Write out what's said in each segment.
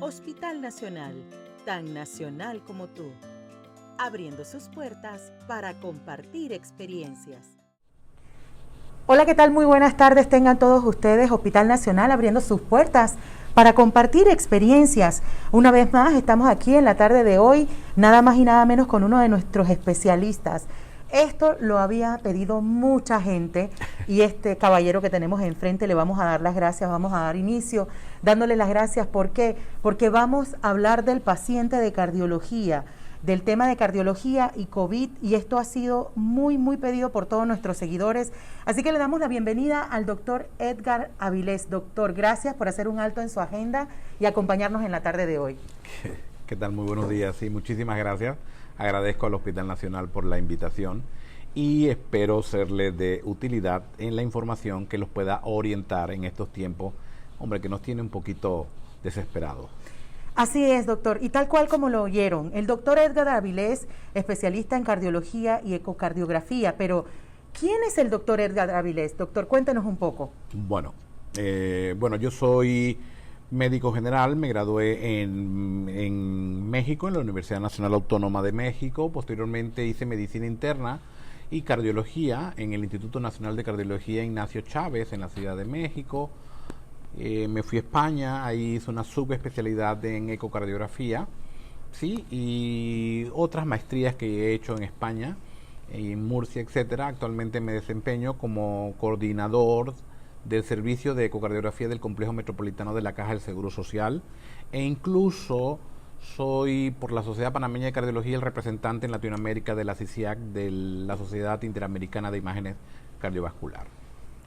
Hospital Nacional, tan nacional como tú, abriendo sus puertas para compartir experiencias. Hola, ¿qué tal? Muy buenas tardes tengan todos ustedes. Hospital Nacional abriendo sus puertas para compartir experiencias. Una vez más estamos aquí en la tarde de hoy, nada más y nada menos con uno de nuestros especialistas. Esto lo había pedido mucha gente y este caballero que tenemos enfrente le vamos a dar las gracias, vamos a dar inicio dándole las gracias. ¿Por qué? Porque vamos a hablar del paciente de cardiología, del tema de cardiología y COVID, y esto ha sido muy pedido por todos nuestros seguidores. Así que le damos la bienvenida al doctor Edgar Avilés. Doctor, gracias por hacer un alto en su agenda y acompañarnos en la tarde de hoy. ¿Qué tal? Muy buenos días. Sí, muchísimas gracias. Agradezco al Hospital Nacional por la invitación y espero serle de utilidad en la información que los pueda orientar en estos tiempos, hombre, que nos tiene un poquito desesperados. Así es, doctor. Y tal cual como lo oyeron, el doctor Edgar Avilés, especialista en cardiología y ecocardiografía. Pero, ¿quién es el doctor Edgar Avilés? Doctor, cuéntenos un poco. Bueno, yo soy médico general, me gradué en México, en la Universidad Nacional Autónoma de México. Posteriormente hice medicina interna y cardiología en el Instituto Nacional de Cardiología Ignacio Chávez, en la Ciudad de México. Me fui a España, ahí hice una subespecialidad en ecocardiografía, ¿sí? Y otras maestrías que he hecho en España, en Murcia, etcétera. Actualmente me desempeño como coordinador del servicio de ecocardiografía del Complejo Metropolitano de la Caja del Seguro Social, e incluso soy, por la Sociedad Panameña de Cardiología, el representante en Latinoamérica de la CICIAC, de la Sociedad Interamericana de Imágenes Cardiovascular.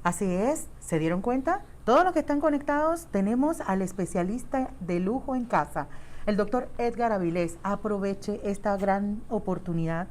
Así es, ¿se dieron cuenta? Todos los que están conectados tenemos al especialista de lujo en casa, el doctor Edgar Avilés. Aproveche esta gran oportunidad,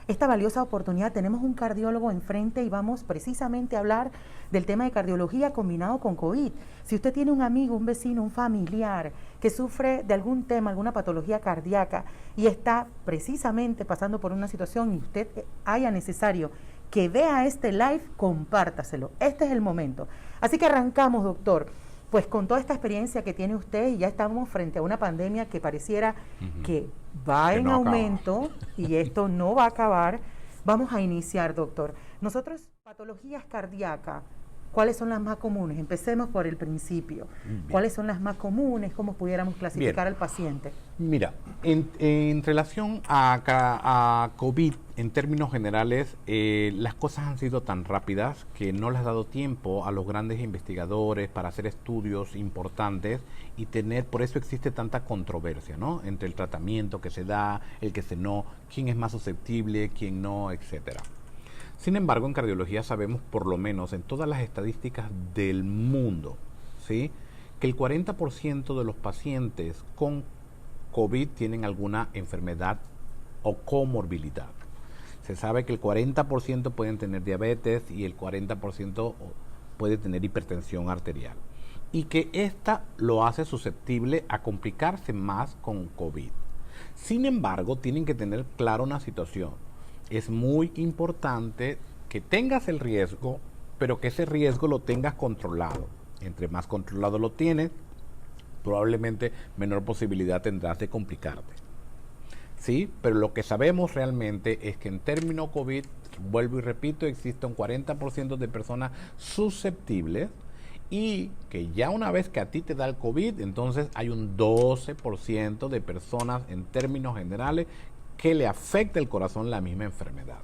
esta valiosa oportunidad. Tenemos un cardiólogo enfrente y vamos precisamente a hablar del tema de cardiología combinado con COVID. Si usted tiene un amigo, un vecino, un familiar que sufre de algún tema, alguna patología cardíaca y está precisamente pasando por una situación y usted haya necesario que vea este live, compártaselo. Este es el momento. Así que arrancamos, doctor. Pues con toda esta experiencia que tiene usted, y ya estamos frente a una pandemia que pareciera que va en aumento y esto no va a acabar. Vamos a iniciar, doctor. Nosotros, patologías cardíacas, ¿cuáles son las más comunes? Empecemos por el principio. Bien. ¿Cuáles son las más comunes? ¿Cómo pudiéramos clasificar al paciente? Mira, en relación a COVID, en términos generales, las cosas han sido tan rápidas que no les ha dado tiempo a los grandes investigadores para hacer estudios importantes y por eso existe tanta controversia, ¿no? Entre el tratamiento que se da, el que se no, quién es más susceptible, quién no, etcétera. Sin embargo, en cardiología sabemos, por lo menos en todas las estadísticas del mundo, ¿sí?, que el 40% de los pacientes con COVID tienen alguna enfermedad o comorbilidad. Se sabe que el 40% pueden tener diabetes y el 40% puede tener hipertensión arterial. Y que esta lo hace susceptible a complicarse más con COVID. Sin embargo, tienen que tener claro una situación. Es muy importante que tengas el riesgo, pero que ese riesgo lo tengas controlado. Entre más controlado lo tienes, probablemente menor posibilidad tendrás de complicarte. Sí, pero lo que sabemos realmente es que en términos COVID, vuelvo y repito, existe un 40% de personas susceptibles y que ya una vez que a ti te da el COVID, entonces hay un 12% de personas en términos generales que le afecta el corazón la misma enfermedad.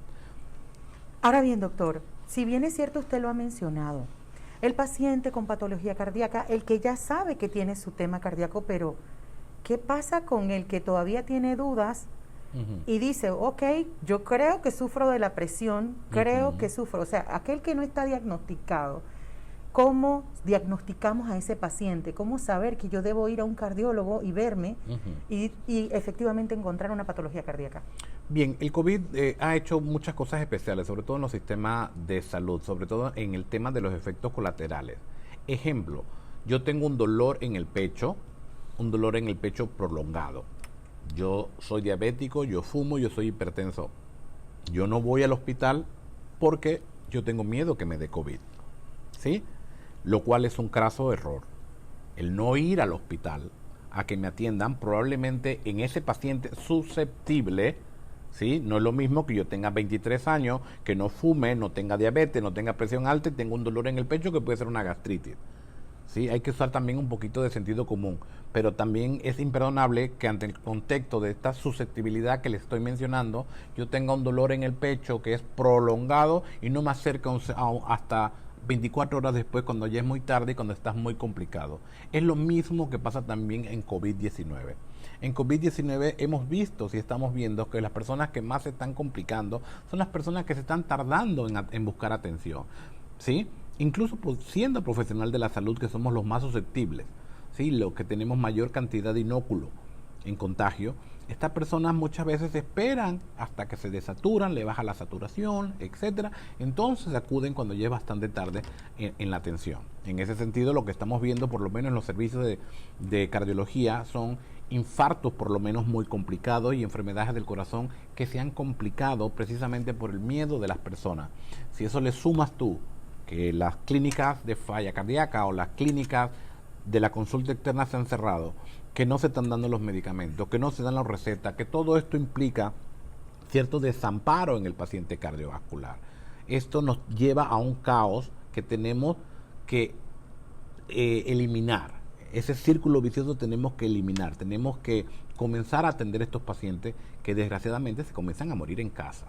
Ahora bien, doctor, si bien es cierto, usted lo ha mencionado, el paciente con patología cardíaca, el que ya sabe que tiene su tema cardíaco, pero ¿qué pasa con el que todavía tiene dudas y dice, ok, yo creo que sufro de la presión, creo que sufro, o sea, aquel que no está diagnosticado? ¿Cómo diagnosticamos a ese paciente? ¿Cómo saber que yo debo ir a un cardiólogo y verme y efectivamente encontrar una patología cardíaca? Bien, el COVID ha hecho muchas cosas especiales, sobre todo en los sistemas de salud, sobre todo en el tema de los efectos colaterales. Ejemplo, yo tengo un dolor en el pecho prolongado. Yo soy diabético, yo fumo, yo soy hipertenso. Yo no voy al hospital porque yo tengo miedo que me dé COVID, ¿sí? Lo cual es un craso error. El no ir al hospital a que me atiendan, probablemente en ese paciente susceptible, ¿sí? No es lo mismo que yo tenga 23 años, que no fume, no tenga diabetes, no tenga presión alta y tenga un dolor en el pecho que puede ser una gastritis. ¿Sí? Hay que usar también un poquito de sentido común, pero también es imperdonable que ante el contexto de esta susceptibilidad que les estoy mencionando, yo tenga un dolor en el pecho que es prolongado y no me acerca hasta 24 horas después, cuando ya es muy tarde y cuando estás muy complicado. Es lo mismo que pasa también en COVID-19. En COVID-19 hemos visto, si estamos viendo, que las personas que más se están complicando son las personas que se están tardando en buscar atención, ¿sí? Incluso siendo profesional de la salud, que somos los más susceptibles, ¿sí? Los que tenemos mayor cantidad de inóculo en contagio, estas personas muchas veces esperan hasta que se desaturan, le baja la saturación, etcétera. Entonces acuden cuando ya es bastante tarde en la atención. En ese sentido, lo que estamos viendo, por lo menos en los servicios de cardiología, son infartos por lo menos muy complicados y enfermedades del corazón que se han complicado precisamente por el miedo de las personas. Si eso le sumas tú, que las clínicas de falla cardíaca o las clínicas de la consulta externa se han cerrado, que no se están dando los medicamentos, que no se dan las recetas, que todo esto implica cierto desamparo en el paciente cardiovascular. Esto nos lleva a un caos que tenemos que eliminar. Ese círculo vicioso tenemos que eliminar. Tenemos que comenzar a atender a estos pacientes que desgraciadamente se comienzan a morir en casa.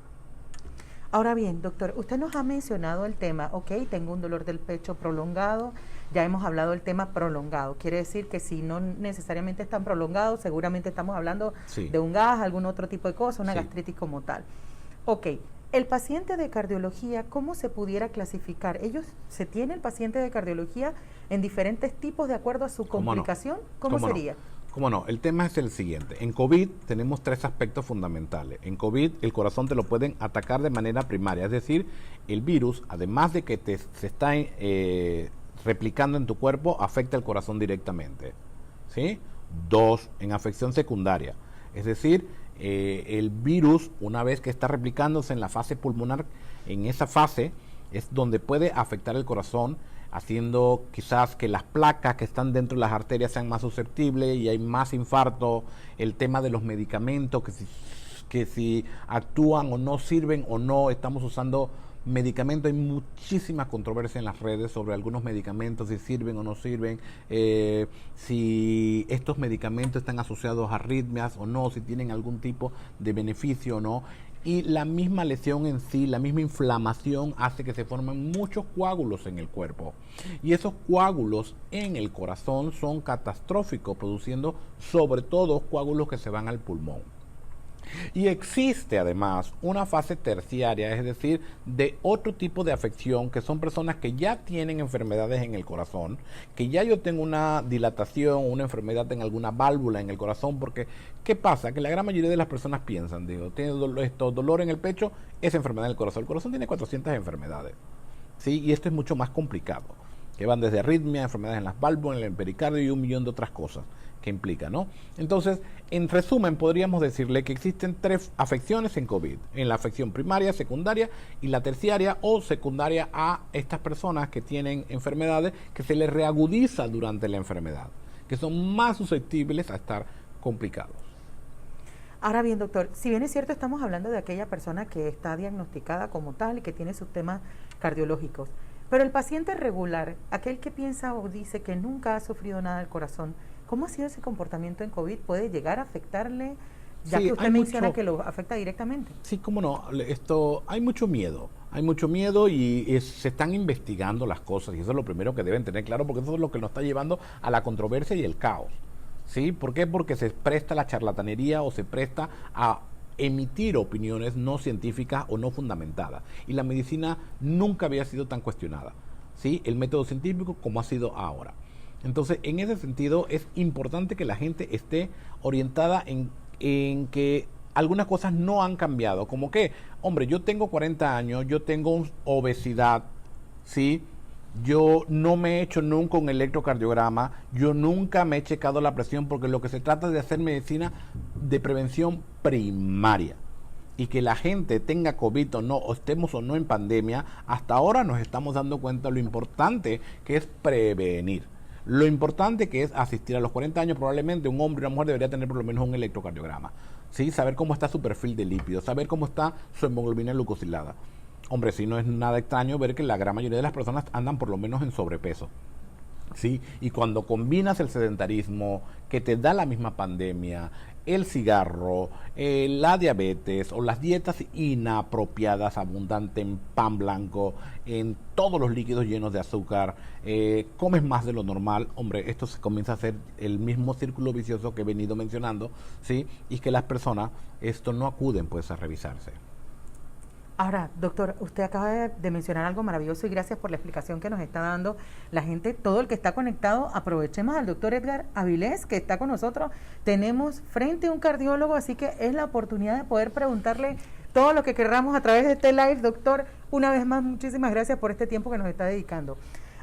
Ahora bien, doctor, usted nos ha mencionado el tema, ok, tengo un dolor del pecho prolongado, ya hemos hablado del tema prolongado, quiere decir que si no necesariamente es tan prolongado, seguramente estamos hablando de un gas, algún otro tipo de cosa, una gastritis como tal. Ok, el paciente de cardiología, ¿cómo se pudiera clasificar? ¿Se tiene el paciente de cardiología en diferentes tipos de acuerdo a su complicación? ¿Cómo sería? ¿Cómo no? El tema es el siguiente. En COVID tenemos 3 aspectos fundamentales. En COVID el corazón te lo pueden atacar de manera primaria, es decir, el virus, además de que se está replicando en tu cuerpo, afecta el corazón directamente. ¿Sí? 2, en afección secundaria. Es decir, el virus, una vez que está replicándose en la fase pulmonar, en esa fase es donde puede afectar el corazón, haciendo quizás que las placas que están dentro de las arterias sean más susceptibles y hay más infarto. El tema de los medicamentos, que si actúan o no sirven o no, estamos usando medicamentos. Hay muchísima controversia en las redes sobre algunos medicamentos, si sirven o no sirven, si estos medicamentos están asociados a arritmias o no, si tienen algún tipo de beneficio o no. Y la misma lesión en sí, la misma inflamación hace que se formen muchos coágulos en el cuerpo. Y esos coágulos en el corazón son catastróficos, produciendo sobre todo coágulos que se van al pulmón. Y existe además una fase terciaria, es decir, de otro tipo de afección, que son personas que ya tienen enfermedades en el corazón, que ya yo tengo una dilatación, una enfermedad en alguna válvula en el corazón, porque ¿qué pasa? Que la gran mayoría de las personas piensan, tiene dolor en el pecho, es enfermedad en el corazón. El corazón tiene 400 enfermedades, ¿sí? Y esto es mucho más complicado, que van desde arritmia, enfermedades en las válvulas, en el pericardio y un millón de otras cosas que implica, ¿no? Entonces, en resumen, podríamos decirle que existen 3 afecciones en COVID, en la afección primaria, secundaria y la terciaria o secundaria a estas personas que tienen enfermedades que se les reagudiza durante la enfermedad, que son más susceptibles a estar complicados. Ahora bien, doctor, si bien es cierto, estamos hablando de aquella persona que está diagnosticada como tal y que tiene sus temas cardiológicos, pero el paciente regular, aquel que piensa o dice que nunca ha sufrido nada del corazón, ¿cómo ha sido ese comportamiento en COVID? ¿Puede llegar a afectarle? Ya que usted menciona que lo afecta directamente. Sí, cómo no. Hay mucho miedo y se están investigando las cosas, y eso es lo primero que deben tener claro, porque eso es lo que nos está llevando a la controversia y el caos. ¿Sí? ¿Por qué? Porque se presta a la charlatanería o se presta a emitir opiniones no científicas o no fundamentadas. Y la medicina nunca había sido tan cuestionada, ¿sí? El método científico como ha sido ahora. Entonces, en ese sentido, es importante que la gente esté orientada en que algunas cosas no han cambiado. Como que, hombre, yo tengo 40 años, yo tengo obesidad, ¿sí? Yo no me he hecho nunca un electrocardiograma, yo nunca me he checado la presión, porque lo que se trata es de hacer medicina de prevención primaria. Y que la gente tenga COVID o no, o estemos o no en pandemia, hasta ahora nos estamos dando cuenta de lo importante que es prevenir. Lo importante que es asistir a los 40 años, probablemente un hombre y una mujer debería tener por lo menos un electrocardiograma, ¿sí? Saber cómo está su perfil de lípidos, saber cómo está su hemoglobina glucosilada. Hombre, sí, no es nada extraño ver que la gran mayoría de las personas andan por lo menos en sobrepeso. ¿Sí? Y cuando combinas el sedentarismo que te da la misma pandemia, el cigarro, la diabetes o las dietas inapropiadas, abundantes en pan blanco, en todos los líquidos llenos de azúcar, comes más de lo normal, hombre, esto se comienza a hacer el mismo círculo vicioso que he venido mencionando, ¿sí? Y que las personas no acuden pues a revisarse. Ahora, doctor, usted acaba de mencionar algo maravilloso y gracias por la explicación que nos está dando. La gente, todo el que está conectado, aprovechemos al doctor Edgar Avilés, que está con nosotros. Tenemos frente a un cardiólogo, así que es la oportunidad de poder preguntarle todo lo que querramos a través de este live. Doctor, una vez más, muchísimas gracias por este tiempo que nos está dedicando.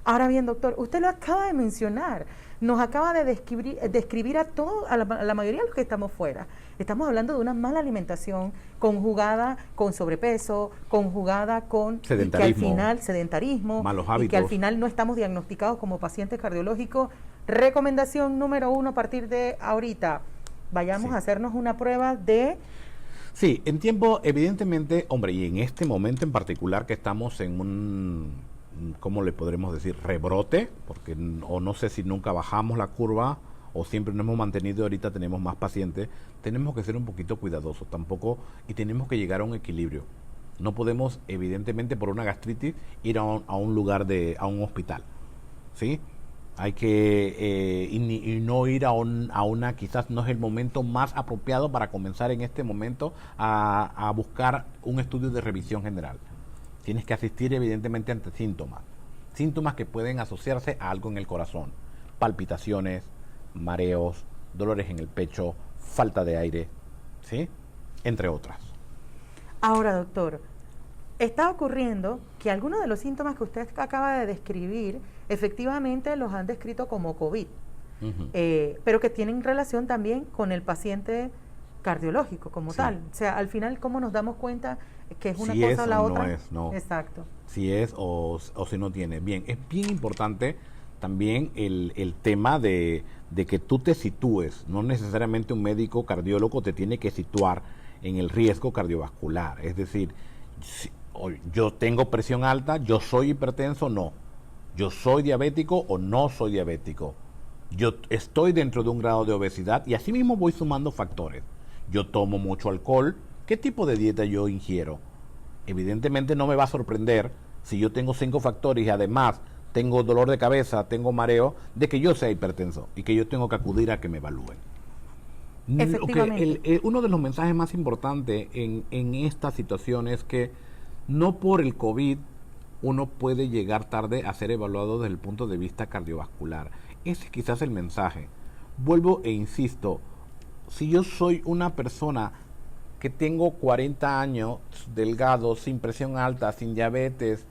Ahora bien, doctor, usted lo acaba de mencionar, nos acaba de describir a la mayoría de los que estamos fuera. Estamos hablando de una mala alimentación conjugada con sobrepeso, conjugada con sedentarismo, que al final sedentarismo, malos hábitos, y que al final no estamos diagnosticados como pacientes cardiológicos. Recomendación número 1 a partir de ahorita, vayamos a hacernos una prueba de... Sí, en tiempo, evidentemente, hombre, y en este momento en particular que estamos en un... ¿cómo le podremos decir? Rebrote, porque o no sé si nunca bajamos la curva o siempre nos hemos mantenido, ahorita tenemos más pacientes, tenemos que ser un poquito cuidadosos tampoco y tenemos que llegar a un equilibrio. No podemos, evidentemente, por una gastritis ir a un lugar, a un hospital, ¿sí? Hay que, y no ir a una, quizás no es el momento más apropiado para comenzar en este momento a buscar un estudio de revisión general. Tienes que asistir evidentemente ante síntomas que pueden asociarse a algo en el corazón, palpitaciones, mareos, dolores en el pecho, falta de aire, ¿sí? Entre otras. Ahora, doctor, está ocurriendo que algunos de los síntomas que usted acaba de describir, efectivamente los han descrito como COVID, pero que tienen relación también con el paciente cardiológico como tal. O sea, al final, ¿cómo nos damos cuenta que es una si cosa es o la o otra? No es, no. Exacto. Si es o si no tiene. Bien, es bien importante también el tema de que tú te sitúes. No necesariamente un médico cardiólogo te tiene que situar en el riesgo cardiovascular. Es decir, si, yo tengo presión alta, yo soy hipertenso, no. Yo soy diabético o no soy diabético. Yo estoy dentro de un grado de obesidad y así mismo voy sumando factores. Yo tomo mucho alcohol. ¿Qué tipo de dieta yo ingiero? Evidentemente no me va a sorprender si yo tengo 5 factores y además tengo dolor de cabeza, tengo mareo, de que yo sea hipertenso y que yo tengo que acudir a que me evalúen. Efectivamente. Uno de los mensajes más importantes en esta situación es que no por el COVID uno puede llegar tarde a ser evaluado desde el punto de vista cardiovascular. Ese es quizás el mensaje. Vuelvo e insisto, si yo soy una persona que tengo 40 años, delgado, sin presión alta, sin diabetes,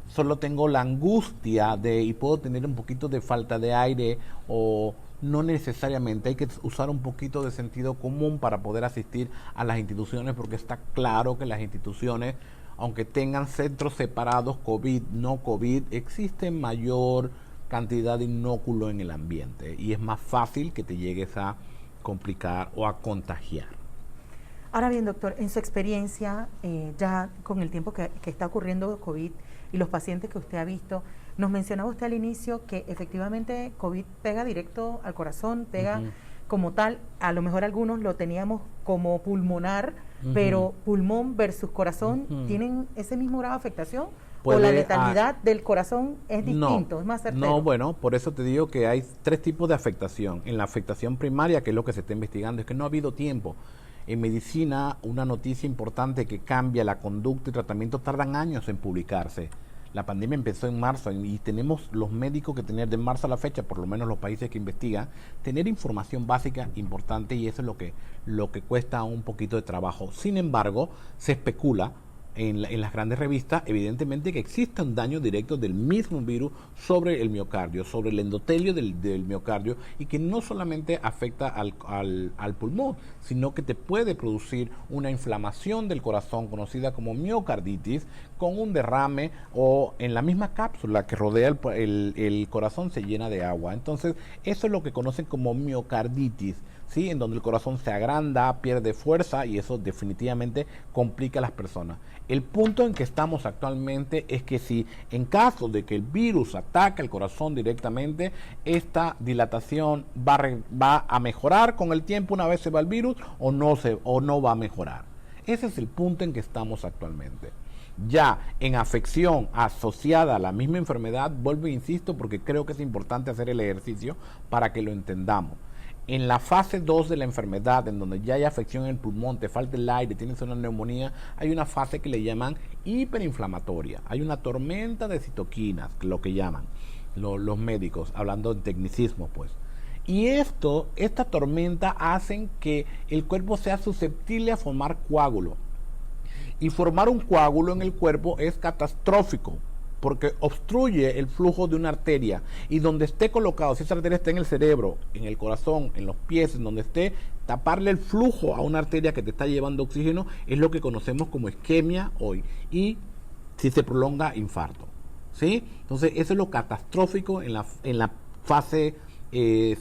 solo tengo la angustia y puedo tener un poquito de falta de aire o no necesariamente, hay que usar un poquito de sentido común para poder asistir a las instituciones, porque está claro que las instituciones, aunque tengan centros separados, COVID, no COVID, existe mayor cantidad de inóculo en el ambiente y es más fácil que te llegues a complicar o a contagiar. Ahora bien, doctor, en su experiencia, ya con el tiempo que está ocurriendo COVID y los pacientes que usted ha visto, nos mencionaba usted al inicio que efectivamente COVID pega directo al corazón, pega como tal, a lo mejor algunos lo teníamos como pulmonar, pero pulmón versus corazón, ¿tienen ese mismo grado de afectación? ¿O la letalidad del corazón es distinto, es más certero? No, bueno, por eso te digo que hay 3 tipos de afectación. En la afectación primaria, que es lo que se está investigando, es que no ha habido tiempo. En medicina, una noticia importante que cambia la conducta y tratamiento tardan años en publicarse. La pandemia empezó en marzo y tenemos los médicos que tener de marzo a la fecha, por lo menos los países que investigan, tener información básica importante y eso es lo que cuesta un poquito de trabajo. Sin embargo, se especula en las grandes revistas, evidentemente que existe un daño directo del mismo virus sobre el miocardio, sobre el endotelio del miocardio, y que no solamente afecta al pulmón, sino que te puede producir una inflamación del corazón conocida como miocarditis, con un derrame, o en la misma cápsula que rodea el corazón se llena de agua. Entonces, eso es lo que conocen como miocarditis, ¿sí? En donde el corazón se agranda, pierde fuerza, y eso definitivamente complica a las personas. El punto en que estamos actualmente es que si en caso de que el virus ataque el corazón directamente, esta dilatación va a mejorar con el tiempo una vez se va el virus, o no va a mejorar. Ese es el punto en que estamos actualmente. Ya en afección asociada a la misma enfermedad, vuelvo e insisto, porque creo que es importante hacer el ejercicio para que lo entendamos. En la fase 2 de la enfermedad, en donde ya hay afección en el pulmón, te falta el aire, tienes una neumonía, hay una fase que le llaman hiperinflamatoria. Hay una tormenta de citoquinas, lo que llaman los médicos, hablando en tecnicismo, pues. Y esta tormenta hacen que el cuerpo sea susceptible a formar coágulo. Y formar un coágulo en el cuerpo es catastrófico, porque obstruye el flujo de una arteria, y donde esté colocado, si esa arteria está en el cerebro, en el corazón, en los pies, en donde esté, taparle el flujo a una arteria que te está llevando oxígeno es lo que conocemos como isquemia hoy, y si se prolonga, infarto, ¿sí? Entonces eso es lo catastrófico en la fase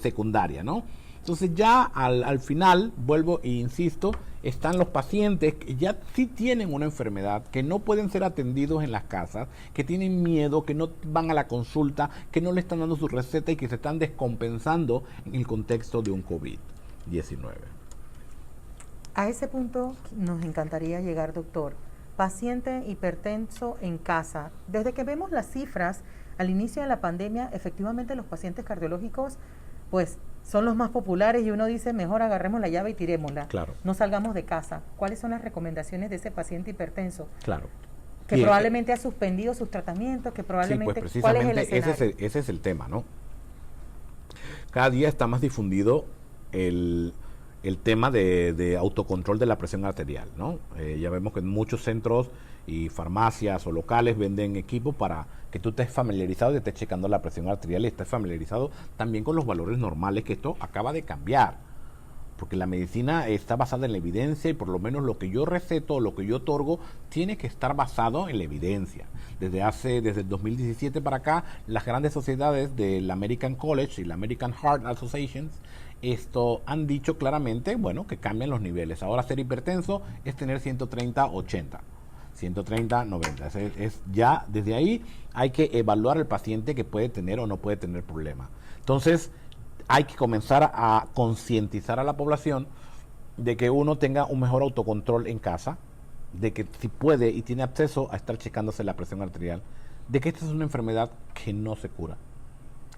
secundaria, ¿no? Entonces ya al final, vuelvo e insisto, están los pacientes que ya sí tienen una enfermedad, que no pueden ser atendidos en las casas, que tienen miedo, que no van a la consulta, que no le están dando su receta y que se están descompensando en el contexto de un COVID-19. A ese punto nos encantaría llegar, doctor. Paciente hipertenso en casa. Desde que vemos las cifras al inicio de la pandemia, efectivamente los pacientes cardiológicos, pues, son los más populares, y uno dice, mejor agarremos la llave y tirémosla. Claro. No salgamos de casa. ¿Cuáles son las recomendaciones de ese paciente hipertenso? Claro. Que probablemente ha suspendido sus tratamientos, que probablemente... Sí, pues ¿cuál es el precisamente escenario? ese es el tema, ¿no? Cada día está más difundido el tema de autocontrol de la presión arterial, ¿no? Ya vemos que en muchos centros y farmacias o locales venden equipos para que tú estés familiarizado y estés checando la presión arterial, y estés familiarizado también con los valores normales, que esto acaba de cambiar, porque la medicina está basada en la evidencia, y por lo menos lo que yo receto, lo que yo otorgo, tiene que estar basado en la evidencia. Desde el 2017 para acá, las grandes sociedades del American College y la American Heart Association han dicho claramente, bueno, que cambian los niveles. Ahora ser hipertenso es tener 130-80. 130-90. Ya desde ahí hay que evaluar al paciente, que puede tener o no puede tener problemas. Entonces hay que comenzar a concientizar a la población de que uno tenga un mejor autocontrol en casa, de que si puede y tiene acceso a estar checándose la presión arterial, de que esta es una enfermedad que no se cura,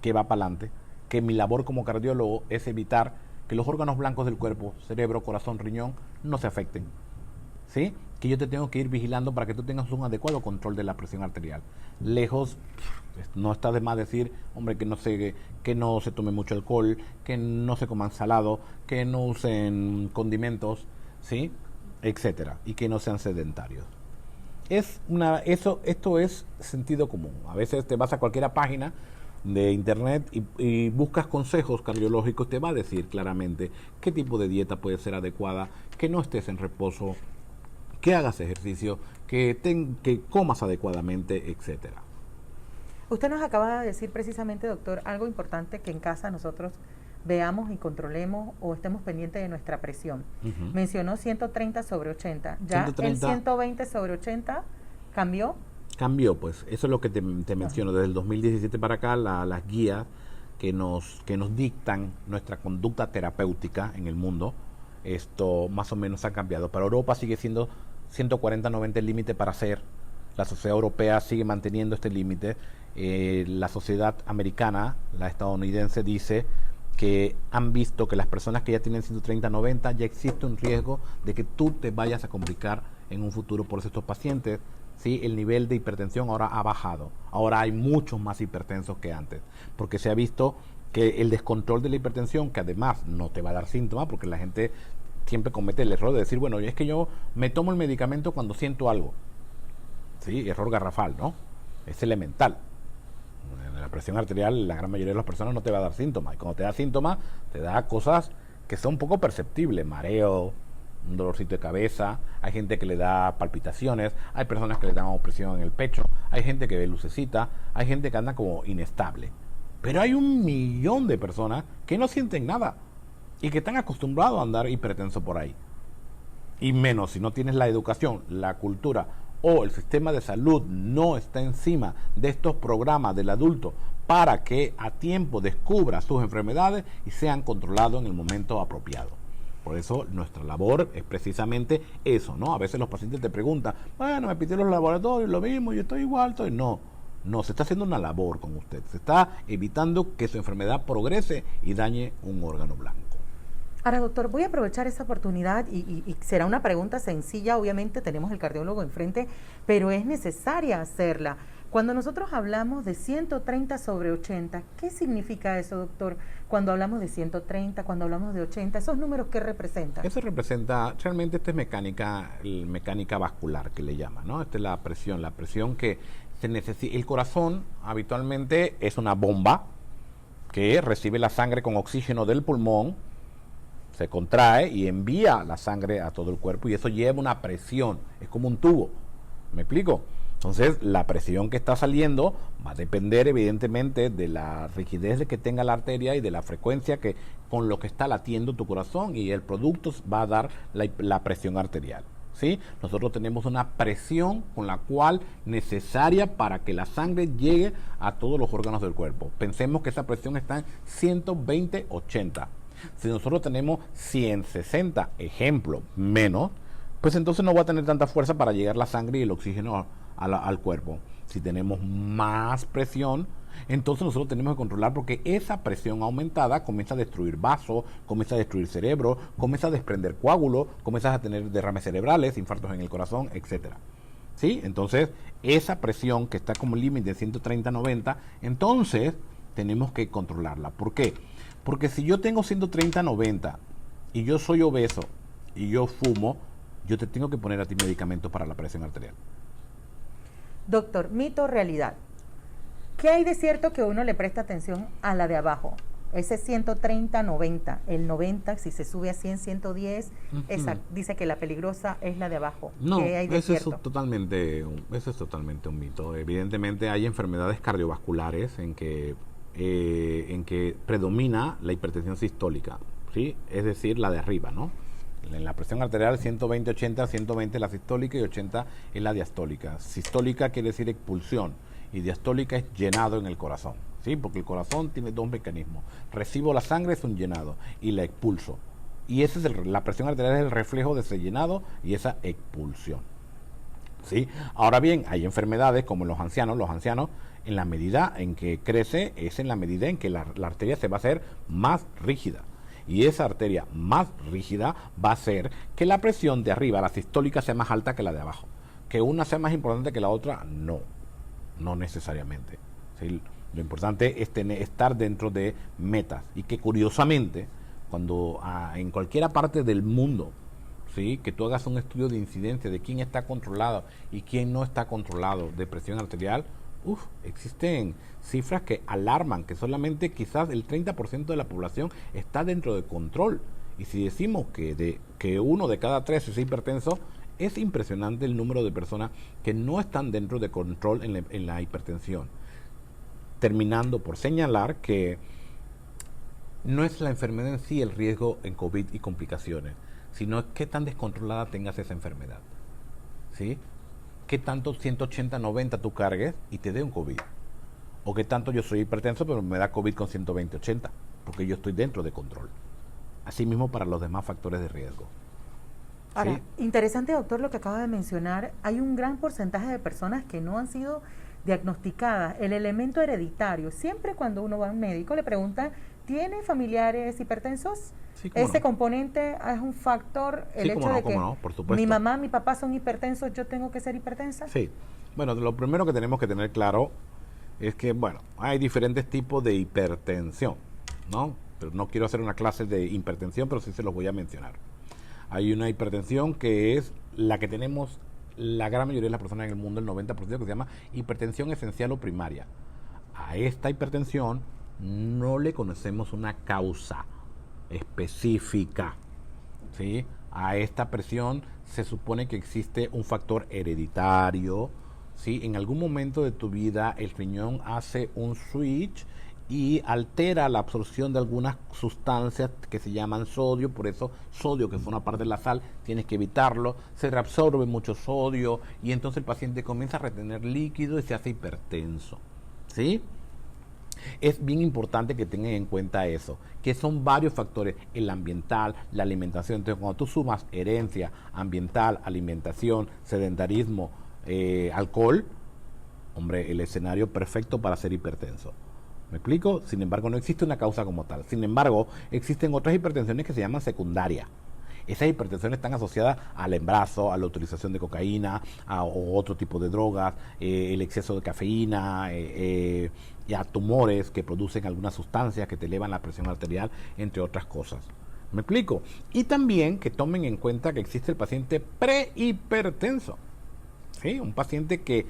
que va para adelante, que mi labor como cardiólogo es evitar que los órganos blancos del cuerpo, cerebro, corazón, riñón, no se afecten, ¿sí? Que yo te tengo que ir vigilando para que tú tengas un adecuado control de la presión arterial. Lejos, no está de más decir, hombre, que no se tome mucho alcohol, que no se coman salado, que no usen condimentos, ¿sí? Etcétera, y que no sean sedentarios. Esto es sentido común. A veces te vas a cualquier página de internet y buscas consejos cardiológicos, te va a decir claramente qué tipo de dieta puede ser adecuada, que no estés en reposo, que hagas ejercicio, que comas adecuadamente, etcétera. Usted nos acaba de decir precisamente, doctor, algo importante, que en casa nosotros veamos y controlemos o estemos pendientes de nuestra presión. Uh-huh. Mencionó 130/80. ¿Ya 130. el 120/80 cambió? Cambió, pues. Eso es lo que te menciono. Desde el 2017 para acá, las guías que nos dictan nuestra conducta terapéutica en el mundo, esto más o menos ha cambiado. Para Europa sigue siendo 140/90 el límite para hacer. La sociedad europea sigue manteniendo este límite. La sociedad americana, la estadounidense, dice que han visto que las personas que ya tienen 130/90 ya existe un riesgo de que tú te vayas a complicar en un futuro. Por eso estos pacientes, ¿sí? El nivel de hipertensión ahora ha bajado. Ahora hay muchos más hipertensos que antes, porque se ha visto que el descontrol de la hipertensión, que además no te va a dar síntomas, porque la gente siempre comete el error de decir, bueno, es que yo me tomo el medicamento cuando siento algo. Sí, error garrafal, ¿no? Es elemental. La presión arterial, la gran mayoría de las personas no te va a dar síntomas. Y cuando te da síntomas, te da cosas que son poco perceptibles. Mareo, un dolorcito de cabeza. Hay gente que le da palpitaciones. Hay personas que le dan opresión en el pecho. Hay gente que ve lucecita. Hay gente que anda como inestable. Pero hay 1.000.000 de personas que no sienten nada y que están acostumbrados a andar hipertenso por ahí. Y menos si no tienes la educación, la cultura o el sistema de salud no está encima de estos programas del adulto para que a tiempo descubra sus enfermedades y sean controlados en el momento apropiado. Por eso nuestra labor es precisamente eso, ¿no? A veces los pacientes te preguntan, bueno, me pidieron los laboratorios, lo mismo, yo estoy igual, estoy... No, se está haciendo una labor con usted. Se está evitando que su enfermedad progrese y dañe un órgano blanco. Ahora, doctor, voy a aprovechar esa oportunidad y será una pregunta sencilla, obviamente tenemos el cardiólogo enfrente, pero es necesaria hacerla. Cuando nosotros hablamos de 130 sobre 80, ¿qué significa eso, doctor? Cuando hablamos de 130, cuando hablamos de 80, ¿esos números qué representan? Eso representa, realmente esta es mecánica vascular que le llaman, ¿no? Esta es la presión que se necesita. El corazón habitualmente es una bomba que recibe la sangre con oxígeno del pulmón, se contrae y envía la sangre a todo el cuerpo y eso lleva una presión, es como un tubo, ¿me explico? Entonces la presión que está saliendo va a depender evidentemente de la rigidez de que tenga la arteria y de la frecuencia que con lo que está latiendo tu corazón, y el producto va a dar la presión arterial, ¿sí? Nosotros tenemos una presión con la cual necesaria para que la sangre llegue a todos los órganos del cuerpo. Pensemos que esa presión está en 120/80. Si nosotros tenemos 160, ejemplo, menos, pues entonces no va a tener tanta fuerza para llegar la sangre y el oxígeno al cuerpo. Si tenemos más presión, entonces nosotros tenemos que controlar, porque esa presión aumentada comienza a destruir vasos, comienza a destruir cerebro, comienza a desprender coágulos, comienza a tener derrames cerebrales, infartos en el corazón, etcétera. ¿Sí? Entonces, esa presión que está como límite de 130/90, entonces tenemos que controlarla. ¿Por qué? Porque si yo tengo 130/90 y yo soy obeso y yo fumo, yo te tengo que poner a ti medicamentos para la presión arterial. Doctor, mito o realidad. ¿Qué hay de cierto que uno le presta atención a la de abajo? Ese 130/90, el 90, si se sube a 100, 110, esa dice que la peligrosa es la de abajo. No, ¿Qué hay de eso es cierto? totalmente un mito. Evidentemente hay enfermedades cardiovasculares en que predomina la hipertensión sistólica, ¿sí? Es decir, la de arriba, ¿no? En la presión arterial 120/80, 120 la sistólica y 80 es la diastólica. Sistólica quiere decir expulsión y diastólica es llenado en el corazón, ¿sí? Porque el corazón tiene dos mecanismos. Recibo la sangre, es un llenado, y la expulso. Y ese es la presión arterial es el reflejo de ese llenado y esa expulsión, ¿sí? Ahora bien, hay enfermedades como los ancianos, en la medida en que crece, es en la medida en que la arteria se va a hacer más rígida. Y esa arteria más rígida va a hacer que la presión de arriba, la sistólica, sea más alta que la de abajo. Que una sea más importante que la otra, no necesariamente, ¿sí? Lo importante es estar dentro de metas. Y que curiosamente, cuando en cualquier parte del mundo, ¿sí?, que tú hagas un estudio de incidencia de quién está controlado y quién no está controlado de presión arterial, existen cifras que alarman, que solamente quizás el 30% de la población está dentro de control. Y si decimos que 1 de cada 3 es hipertenso, es impresionante el número de personas que no están dentro de control en la hipertensión. Terminando por señalar que no es la enfermedad en sí el riesgo en COVID y complicaciones, sino qué tan descontrolada tengas esa enfermedad, ¿sí? Qué tanto 180/90 tú cargues y te dé un COVID. O qué tanto yo soy hipertenso pero me da COVID con 120/80, porque yo estoy dentro de control. Asimismo para los demás factores de riesgo. Ahora, ¿Sí? interesante, doctor, lo que acaba de mencionar. Hay un gran porcentaje de personas que no han sido diagnosticadas. El elemento hereditario, siempre cuando uno va a un médico le pregunta, ¿tiene familiares hipertensos? Sí, ¿cómo Ese no? componente es un factor, el Sí, hecho cómo no, de que cómo no, por supuesto. mi mamá, mi papá son hipertensos, ¿yo tengo que ser hipertensa? Sí. Bueno, lo primero que tenemos que tener claro es que, bueno, hay diferentes tipos de hipertensión, ¿no? Pero no quiero hacer una clase de hipertensión, pero sí se los voy a mencionar. Hay una hipertensión que es la que tenemos la gran mayoría de las personas en el mundo, el 90%, que se llama hipertensión esencial o primaria. A esta hipertensión no le conocemos una causa específica, ¿sí? A esta presión se supone que existe un factor hereditario, ¿sí? En algún momento de tu vida el riñón hace un switch y altera la absorción de algunas sustancias que se llaman sodio, por eso sodio, que forma parte de la sal, tienes que evitarlo, se reabsorbe mucho sodio y entonces el paciente comienza a retener líquido y se hace hipertenso, ¿sí? Es bien importante que tengan en cuenta eso, que son varios factores, el ambiental, la alimentación. Entonces, cuando tú sumas herencia, ambiental, alimentación, sedentarismo, alcohol, hombre, el escenario perfecto para ser hipertenso. ¿Me explico? Sin embargo, no existe una causa como tal. Sin embargo, existen otras hipertensiones que se llaman secundarias. Esas hipertensiones están asociadas al embarazo, a la utilización de cocaína, o otro tipo de drogas, el exceso de cafeína, y a tumores que producen algunas sustancias que te elevan la presión arterial, entre otras cosas. ¿Me explico? Y también que tomen en cuenta que existe el paciente prehipertenso. ¿Sí? Un paciente que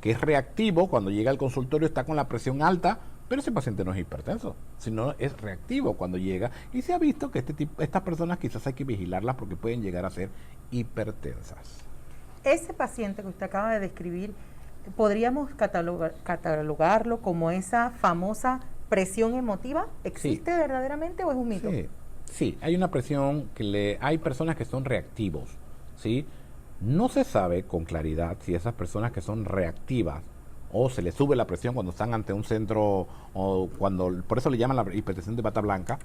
es reactivo, cuando llega al consultorio está con la presión alta, pero ese paciente no es hipertenso, sino es reactivo cuando llega, y se ha visto que estas personas quizás hay que vigilarlas porque pueden llegar a ser hipertensas. Ese paciente que usted acaba de describir, ¿podríamos catalogarlo como esa famosa presión emotiva? ¿Existe verdaderamente o es un mito? Sí, hay una presión hay personas que son reactivos, ¿sí? No se sabe con claridad si esas personas que son reactivas o se les sube la presión cuando están ante un centro, o por eso le llaman la hipertensión de bata blanca,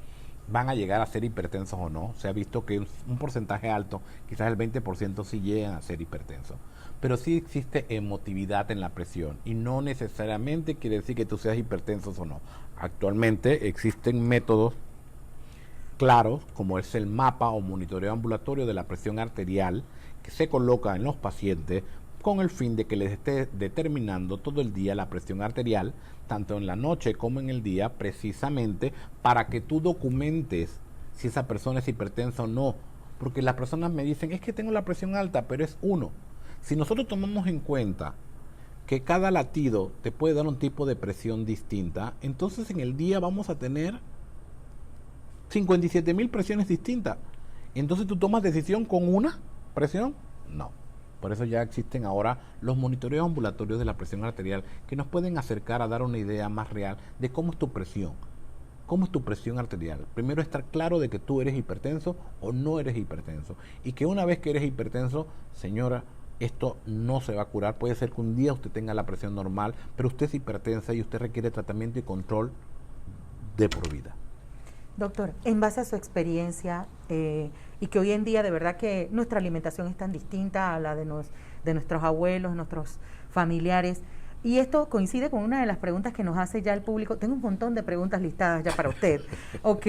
van a llegar a ser hipertensos o no. Se ha visto que un porcentaje alto, quizás el 20%, sí llegan a ser hipertensos. Pero sí existe emotividad en la presión y no necesariamente quiere decir que tú seas hipertenso o no. Actualmente existen métodos claros, como es el mapa o monitoreo ambulatorio de la presión arterial, que se coloca en los pacientes con el fin de que les esté determinando todo el día la presión arterial, tanto en la noche como en el día, precisamente para que tú documentes si esa persona es hipertensa o no. Porque las personas me dicen, es que tengo la presión alta, pero es 1. Si nosotros tomamos en cuenta que cada latido te puede dar un tipo de presión distinta, entonces en el día vamos a tener 57,000 presiones distintas. Entonces tú tomas decisión con una presión, no. Por eso ya existen ahora los monitoreos ambulatorios de la presión arterial que nos pueden acercar a dar una idea más real de cómo es tu presión. ¿Cómo es tu presión arterial? Primero, estar claro de que tú eres hipertenso o no eres hipertenso. Y que una vez que eres hipertenso, señora, esto no se va a curar. Puede ser que un día usted tenga la presión normal, pero usted es hipertensa y usted requiere tratamiento y control de por vida. Doctor, en base a su experiencia y que hoy en día de verdad que nuestra alimentación es tan distinta a la de nuestros abuelos, nuestros familiares, y esto coincide con una de las preguntas que nos hace ya el público. Tengo un montón de preguntas listadas ya para usted. Ok,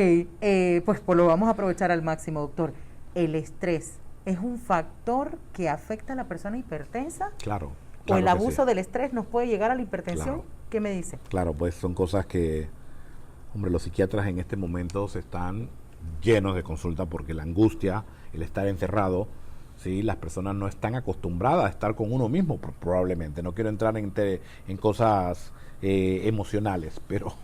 pues lo vamos a aprovechar al máximo, doctor. ¿El estrés es un factor que afecta a la persona hipertensa? Claro. ¿O el abuso del estrés nos puede llegar a la hipertensión? Claro. ¿Qué me dice? Claro, pues son cosas que... Hombre, los psiquiatras en este momento están llenos de consulta porque la angustia, el estar encerrado, ¿sí? Las personas no están acostumbradas a estar con uno mismo, probablemente. No quiero entrar en cosas emocionales, pero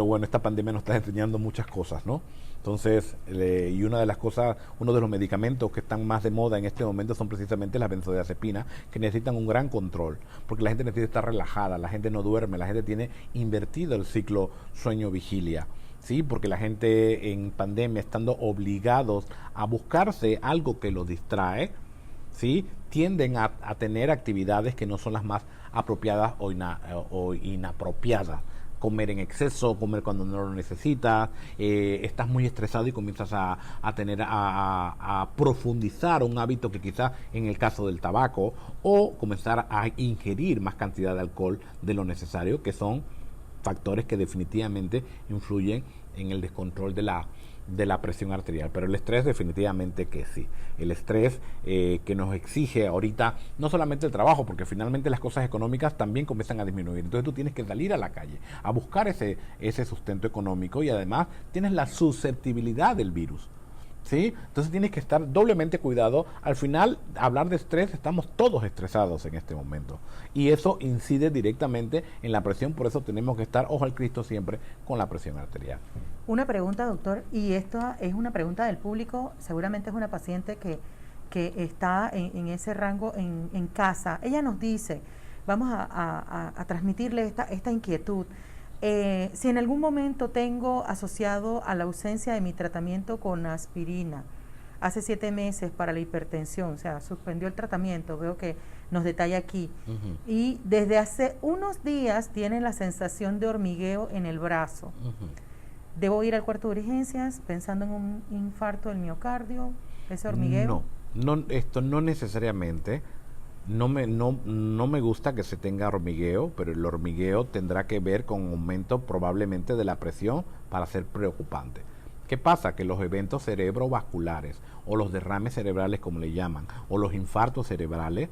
bueno, esta pandemia nos está enseñando muchas cosas, ¿no? Entonces, y una de las cosas, uno de los medicamentos que están más de moda en este momento son precisamente las benzodiazepinas, que necesitan un gran control, porque la gente necesita estar relajada, la gente no duerme, la gente tiene invertido el ciclo sueño-vigilia, ¿sí? Porque la gente en pandemia, estando obligados a buscarse algo que los distrae, ¿sí? Tienden a tener actividades que no son las más apropiadas o inapropiadas. Comer en exceso, comer cuando no lo necesitas, estás muy estresado y comienzas a profundizar un hábito que quizás en el caso del tabaco, o comenzar a ingerir más cantidad de alcohol de lo necesario, que son factores que definitivamente influyen en el descontrol de la presión arterial. Pero el estrés definitivamente que sí. El estrés que nos exige ahorita, no solamente el trabajo, porque finalmente las cosas económicas también comienzan a disminuir. Entonces tú tienes que salir a la calle a buscar ese sustento económico, y además tienes la susceptibilidad del virus. ¿sí? Entonces tienes que estar doblemente cuidado. Al final, hablar de estrés, estamos todos estresados en este momento. Y eso incide directamente en la presión, por eso tenemos que estar, ojo al Cristo siempre, con la presión arterial. Una pregunta, doctor, y esto es una pregunta del público, seguramente es una paciente que está en ese rango en casa. Ella nos dice, vamos a transmitirle esta inquietud. Si en algún momento tengo asociado a la ausencia de mi tratamiento con aspirina, hace 7 meses para la hipertensión, o sea, suspendió el tratamiento, veo que nos detalla aquí, y desde hace unos días tiene la sensación de hormigueo en el brazo. ¿Debo ir al cuarto de urgencias pensando en un infarto del miocardio, ese hormigueo? No, esto no necesariamente. No me gusta que se tenga hormigueo, pero el hormigueo tendrá que ver con un aumento probablemente de la presión para ser preocupante. ¿Qué pasa? Que los eventos cerebrovasculares o los derrames cerebrales, como le llaman, o los infartos cerebrales,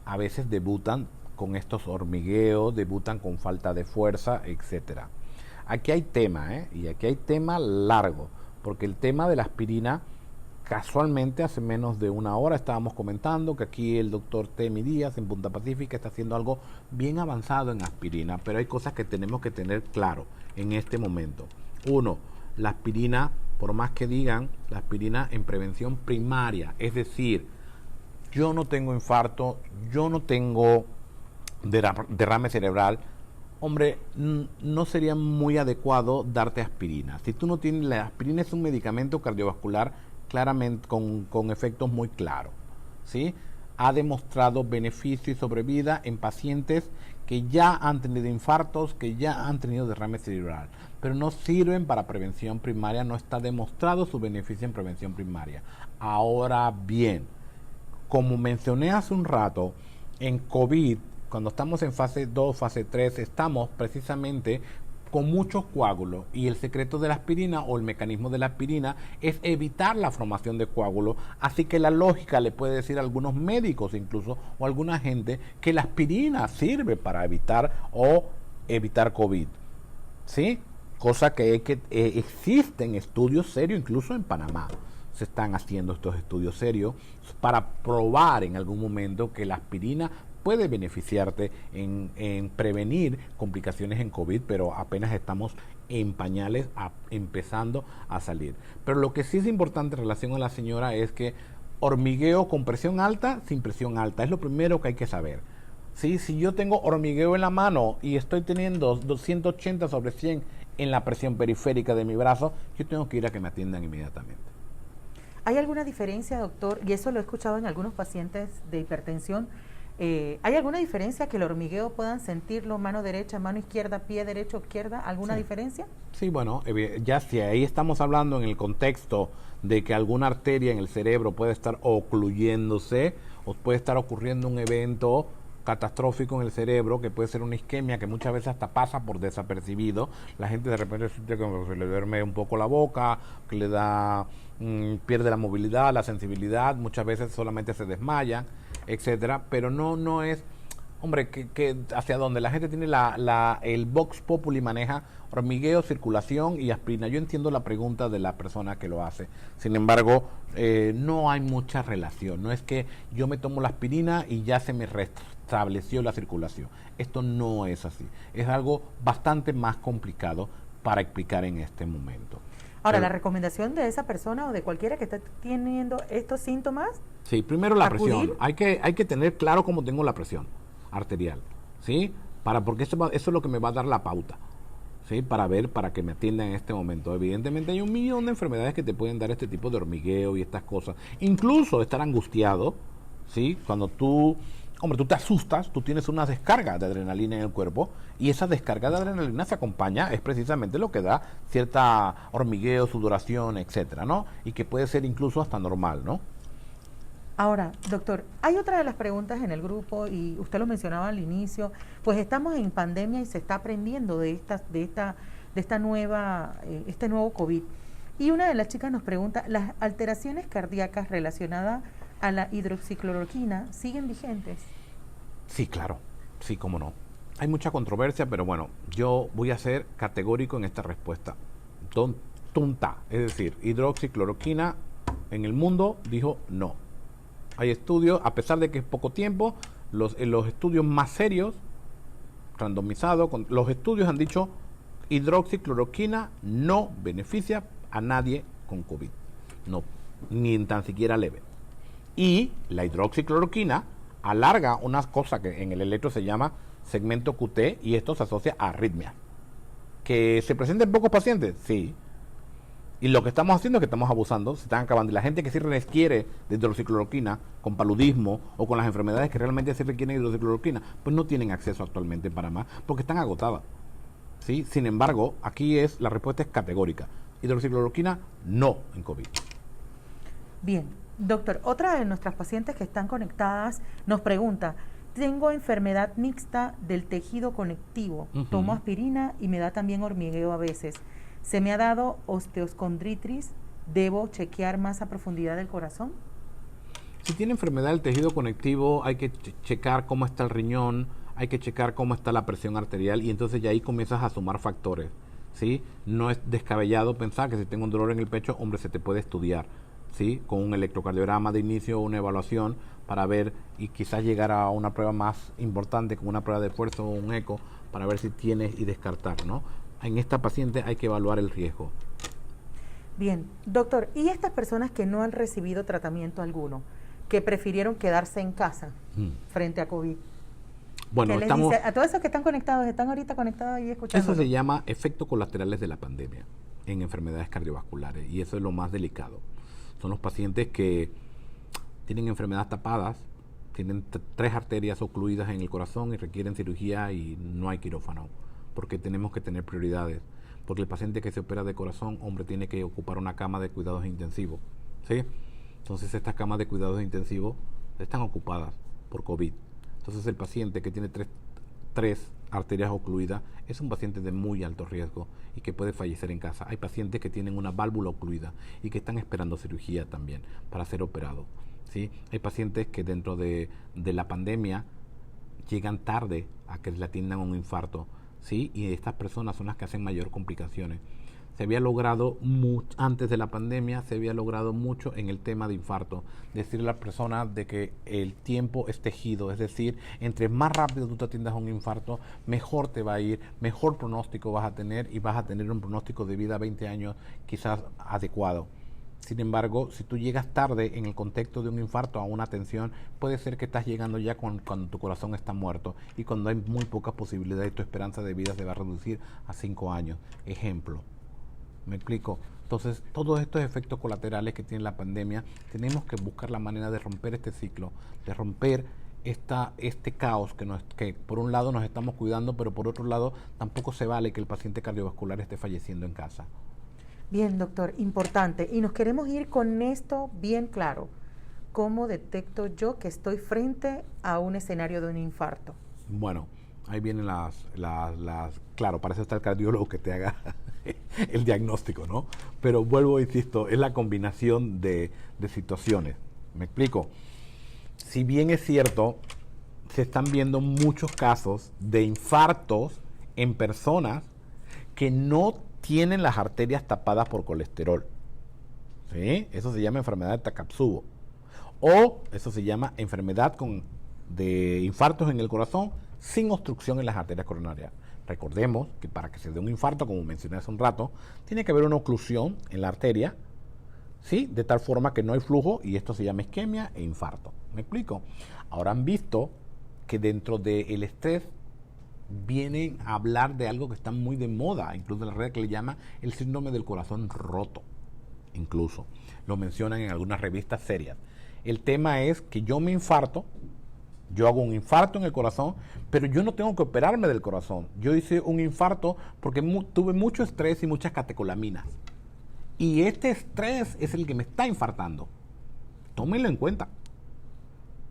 a veces debutan con estos hormigueos, debutan con falta de fuerza, etcétera. Aquí hay tema, y aquí hay tema largo, porque el tema de la aspirina, casualmente hace menos de una hora estábamos comentando que aquí el doctor Temi Díaz en Punta Pacífica está haciendo algo bien avanzado en aspirina, pero hay cosas que tenemos que tener claro en este momento. Uno, la aspirina, por más que digan, la aspirina en prevención primaria, es decir, yo no tengo infarto, yo no tengo derrame cerebral, hombre, no sería muy adecuado darte aspirina. Si tú no tienes, la aspirina es un medicamento cardiovascular claramente con efectos muy claros, ¿sí? Ha demostrado beneficio y sobrevida en pacientes que ya han tenido infartos, que ya han tenido derrame cerebral, pero no sirven para prevención primaria, no está demostrado su beneficio en prevención primaria. Ahora bien, como mencioné hace un rato, en COVID, cuando estamos en fase 2, fase 3, estamos precisamente con muchos coágulos, y el secreto de la aspirina o el mecanismo de la aspirina es evitar la formación de coágulos, así que la lógica le puede decir a algunos médicos incluso o a alguna gente que la aspirina sirve para evitar COVID, ¿sí? Cosa que existen estudios serios, incluso en Panamá se están haciendo estos estudios serios para probar en algún momento que la aspirina puede beneficiarte en prevenir complicaciones en COVID, pero apenas estamos en pañales empezando a salir. Pero lo que sí es importante en relación a la señora es que hormigueo con presión alta, sin presión alta, es lo primero que hay que saber. ¿Sí? Si yo tengo hormigueo en la mano y estoy teniendo 280 sobre 100 en la presión periférica de mi brazo, yo tengo que ir a que me atiendan inmediatamente. ¿Hay alguna diferencia, doctor? Y eso lo he escuchado en algunos pacientes de hipertensión. ¿Hay alguna diferencia que el hormigueo puedan sentirlo mano derecha, mano izquierda, pie derecho, izquierda? ¿Alguna diferencia? Sí, bueno, ya si ahí estamos hablando en el contexto de que alguna arteria en el cerebro puede estar ocluyéndose o puede estar ocurriendo un evento catastrófico en el cerebro, que puede ser una isquemia que muchas veces hasta pasa por desapercibido. La gente de repente siente que se le duerme un poco la boca, que le da pierde la movilidad, la sensibilidad, muchas veces solamente se desmayan, etcétera, pero no es, hombre, que hacia donde la gente tiene el Vox Populi maneja hormigueo, circulación y aspirina. Yo entiendo la pregunta de la persona que lo hace, sin embargo, no hay mucha relación. No es que yo me tomo la aspirina y ya se me restableció la circulación. Esto no es así. Es algo bastante más complicado para explicar en este momento. Ahora, la recomendación de esa persona o de cualquiera que esté teniendo estos síntomas. Sí, primero la presión. Hay que tener claro cómo tengo la presión arterial, ¿sí? Porque eso es lo que me va a dar la pauta, ¿sí? Para que me atiendan en este momento. Evidentemente hay 1.000.000 de enfermedades que te pueden dar este tipo de hormigueo y estas cosas. Incluso estar angustiado, ¿sí? Cuando tú te asustas, tú tienes una descarga de adrenalina en el cuerpo y esa descarga de adrenalina se acompaña, es precisamente lo que da cierta hormigueo, sudoración, etcétera, ¿no? Y que puede ser incluso hasta normal, ¿no? Ahora, doctor, hay otra de las preguntas en el grupo y usted lo mencionaba al inicio, pues estamos en pandemia y se está aprendiendo de esta nueva, este nuevo COVID. Y una de las chicas nos pregunta, ¿las alteraciones cardíacas relacionadas a la hidroxicloroquina siguen vigentes? Sí, claro, sí, cómo no. Hay mucha controversia, pero bueno, yo voy a ser categórico en esta respuesta. Tunta, es decir, hidroxicloroquina en el mundo dijo no. Hay estudios, a pesar de que es poco tiempo, los estudios más serios, randomizados, los estudios han dicho hidroxicloroquina no beneficia a nadie con COVID, no, ni tan siquiera leve. Y la hidroxicloroquina alarga una cosa que en el electro se llama segmento QT, y esto se asocia a arritmia. ¿Que se presenta en pocos pacientes? Sí. Y lo que estamos haciendo es que estamos abusando, se están acabando. Y la gente que sí requiere de hidroxicloroquina, con paludismo o con las enfermedades que realmente sí requieren hidroxicloroquina, pues no tienen acceso actualmente para más, porque están agotadas. ¿Sí? Sin embargo, aquí la respuesta es categórica. Hidroxicloroquina no en COVID. Bien, doctor, otra de nuestras pacientes que están conectadas nos pregunta: tengo enfermedad mixta del tejido conectivo, tomo aspirina y me da también hormigueo a veces. Se me ha dado osteocondritis, ¿debo chequear más a profundidad del corazón? Si tiene enfermedad del tejido conectivo, hay que checar cómo está el riñón, hay que checar cómo está la presión arterial, y entonces ya ahí comienzas a sumar factores, ¿sí? No es descabellado pensar que si tengo un dolor en el pecho, hombre, se te puede estudiar, ¿sí? Con un electrocardiograma de inicio o una evaluación para ver, y quizás llegar a una prueba más importante, como una prueba de esfuerzo o un eco, para ver si tienes y descartar, ¿no? En esta paciente hay que evaluar el riesgo. Bien, doctor, ¿y estas personas que no han recibido tratamiento alguno, que prefirieron quedarse en casa frente a COVID? Bueno, ¿Qué les dice a todos esos que están conectados, están ahorita conectados ahí escuchando? Eso se llama efectos colaterales de la pandemia en enfermedades cardiovasculares, y eso es lo más delicado. Son los pacientes que tienen enfermedades tapadas, tienen 3 arterias ocluidas en el corazón y requieren cirugía y no hay quirófano, porque tenemos que tener prioridades. Porque el paciente que se opera de corazón, hombre, tiene que ocupar una cama de cuidados intensivos, ¿sí? Entonces estas camas de cuidados intensivos están ocupadas por COVID. Entonces el paciente que tiene tres arterias ocluidas es un paciente de muy alto riesgo y que puede fallecer en casa. Hay pacientes que tienen una válvula ocluida y que están esperando cirugía también para ser operados, ¿sí? Hay pacientes que dentro de la pandemia llegan tarde a que le atiendan un infarto, ¿sí? Y estas personas son las que hacen mayor complicaciones. Se había logrado antes de la pandemia, se había logrado mucho en el tema de infarto. Decirle a la persona de que el tiempo es tejido, es decir, entre más rápido tú te atiendas a un infarto, mejor te va a ir, mejor pronóstico vas a tener, y vas a tener un pronóstico de vida a 20 años quizás adecuado. Sin embargo, si tú llegas tarde en el contexto de un infarto a una atención, puede ser que estás llegando ya cuando tu corazón está muerto, y cuando hay muy pocas posibilidades, tu esperanza de vida se va a reducir a 5 años. Ejemplo. ¿Me explico? Entonces, todos estos efectos colaterales que tiene la pandemia, tenemos que buscar la manera de romper este ciclo, de romper este caos que por un lado nos estamos cuidando, pero por otro lado tampoco se vale que el paciente cardiovascular esté falleciendo en casa. Bien, doctor, importante. Y nos queremos ir con esto bien claro. ¿Cómo detecto yo que estoy frente a un escenario de un infarto? Bueno, ahí vienen claro, para eso está el cardiólogo que te haga el diagnóstico, ¿no? Pero vuelvo, insisto, es la combinación de situaciones. ¿Me explico? Si bien es cierto, se están viendo muchos casos de infartos en personas que no tienen las arterias tapadas por colesterol, ¿sí? Eso se llama enfermedad de Takotsubo, o eso se llama enfermedad de infartos en el corazón sin obstrucción en las arterias coronarias. Recordemos que para que se dé un infarto, como mencioné hace un rato, tiene que haber una oclusión en la arteria, ¿sí? De tal forma que no hay flujo, y esto se llama isquemia e infarto. ¿Me explico? Ahora han visto que dentro del estrés vienen a hablar de algo que está muy de moda, incluso en la red, que le llama el síndrome del corazón roto. Incluso lo mencionan en algunas revistas serias. El tema es que yo me infarto, yo hago un infarto en el corazón, pero yo no tengo que operarme del corazón. Yo hice un infarto porque tuve mucho estrés y muchas catecolaminas. Y este estrés es el que me está infartando. Tómenlo en cuenta,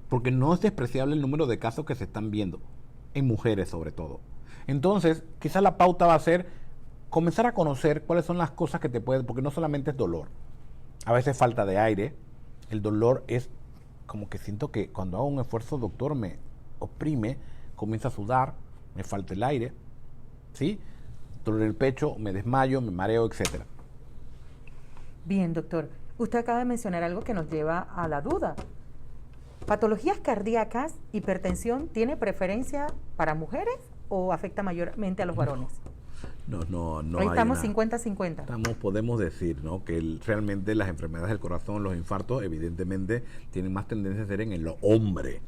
porque no es despreciable el número de casos que se están viendo, en mujeres sobre todo. Entonces, quizás la pauta va a ser comenzar a conocer cuáles son las cosas que te pueden, porque no solamente es dolor. A veces falta de aire. El dolor es como que siento que cuando hago un esfuerzo, doctor, me oprime, comienza a sudar, me falta el aire, ¿sí? Dolor en el pecho, me desmayo, me mareo, etcétera. Bien, doctor. Usted acaba de mencionar algo que nos lleva a la duda. ¿Patologías cardíacas, hipertensión, tiene preferencia para mujeres o afecta mayormente a los varones? No Ahí hay estamos una- 50-50. podemos decir, ¿no?, que realmente las enfermedades del corazón, los infartos, evidentemente tienen más tendencia a ser en el hombre.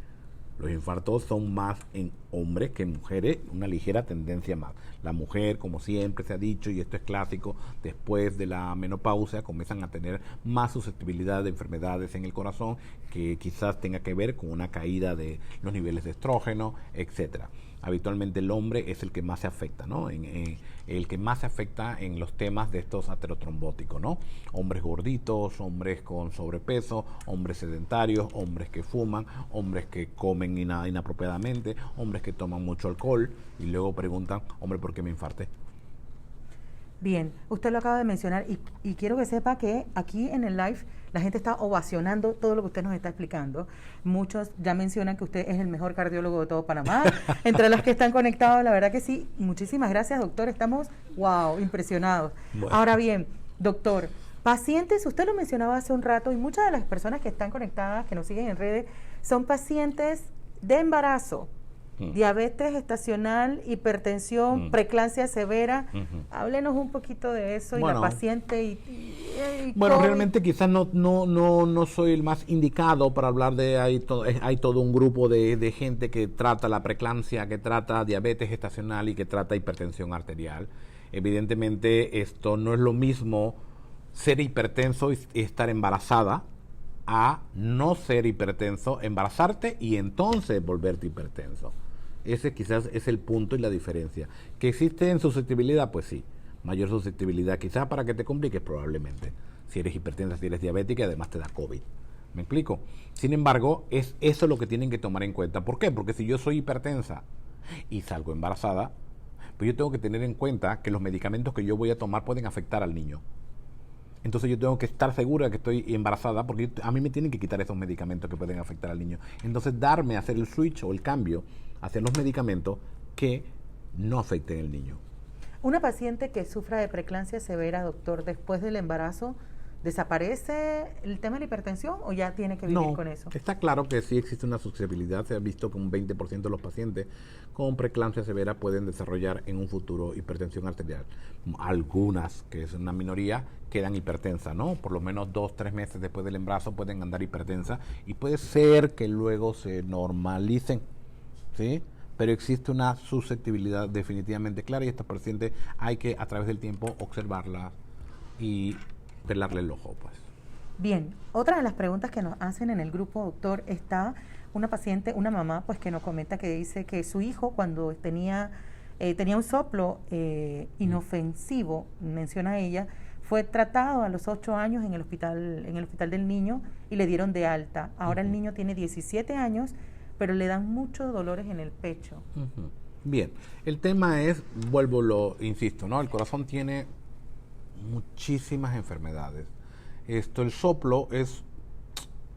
Los infartos son más en hombres que en mujeres, una ligera tendencia más. La mujer, como siempre se ha dicho, y esto es clásico, después de la menopausia comienzan a tener más susceptibilidad de enfermedades en el corazón, que quizás tenga que ver con una caída de los niveles de estrógeno, etcétera. Habitualmente el hombre es el que más se afecta, ¿no? El que más se afecta en los temas de estos aterotrombóticos, ¿no? Hombres gorditos, hombres con sobrepeso, hombres sedentarios, hombres que fuman, hombres que comen inapropiadamente, hombres que toman mucho alcohol y luego preguntan, hombre, ¿por qué me infarté? Bien, usted lo acaba de mencionar y quiero que sepa que aquí en el live la gente está ovacionando todo lo que usted nos está explicando. Muchos ya mencionan que usted es el mejor cardiólogo de todo Panamá. Entre los que están conectados, la verdad que sí. Muchísimas gracias, doctor. Estamos, wow, impresionados. Bueno. Ahora bien, doctor, pacientes, usted lo mencionaba hace un rato y muchas de las personas que están conectadas, que nos siguen en redes, son pacientes de embarazo. Diabetes gestacional, hipertensión, preeclampsia severa. Háblenos un poquito de eso y Bueno. la paciente Bueno, COVID. realmente quizás no soy el más indicado para hablar de... Hay todo un grupo de gente que trata la preeclampsia, que trata diabetes gestacional y que trata hipertensión arterial. Evidentemente esto no es lo mismo ser hipertenso y estar embarazada a no ser hipertenso, embarazarte y entonces volverte hipertenso. Ese quizás es el punto y la diferencia. ¿Que existe en susceptibilidad? Pues sí, mayor susceptibilidad quizás para que te compliques probablemente. Si eres hipertensa, si eres diabética y además te da COVID. ¿Me explico? Sin embargo, es eso lo que tienen que tomar en cuenta. ¿Por qué? Porque si yo soy hipertensa y salgo embarazada, pues yo tengo que tener en cuenta que los medicamentos que yo voy a tomar pueden afectar al niño. Entonces yo tengo que estar segura de que estoy embarazada porque a mí me tienen que quitar esos medicamentos que pueden afectar al niño. Entonces hacer el switch o el cambio hacia los medicamentos que no afecten al niño. Una paciente que sufra de preeclampsia severa, doctor, después del embarazo, ¿desaparece el tema de la hipertensión o ya tiene que vivir con eso? Está claro que sí existe una susceptibilidad. Se ha visto que un 20% de los pacientes con preeclampsia severa pueden desarrollar en un futuro hipertensión arterial. Algunas, que es una minoría, quedan hipertensas, ¿no? Por lo menos 2-3 meses después del embarazo pueden andar hipertensas y puede ser que luego se normalicen, ¿sí? Pero existe una susceptibilidad definitivamente clara y estas pacientes hay que a través del tiempo observarlas y pelarle el ojo, pues. Bien, otra de las preguntas que nos hacen en el grupo, doctor, está una paciente, una mamá, pues que nos comenta que dice que su hijo cuando tenía un soplo inofensivo, menciona ella, fue tratado a los 8 años en el hospital del niño y le dieron de alta. Ahora el niño tiene 17 años, pero le dan muchos dolores en el pecho. Bien, el tema es, insisto, ¿no? El corazón tiene muchísimas enfermedades. El soplo es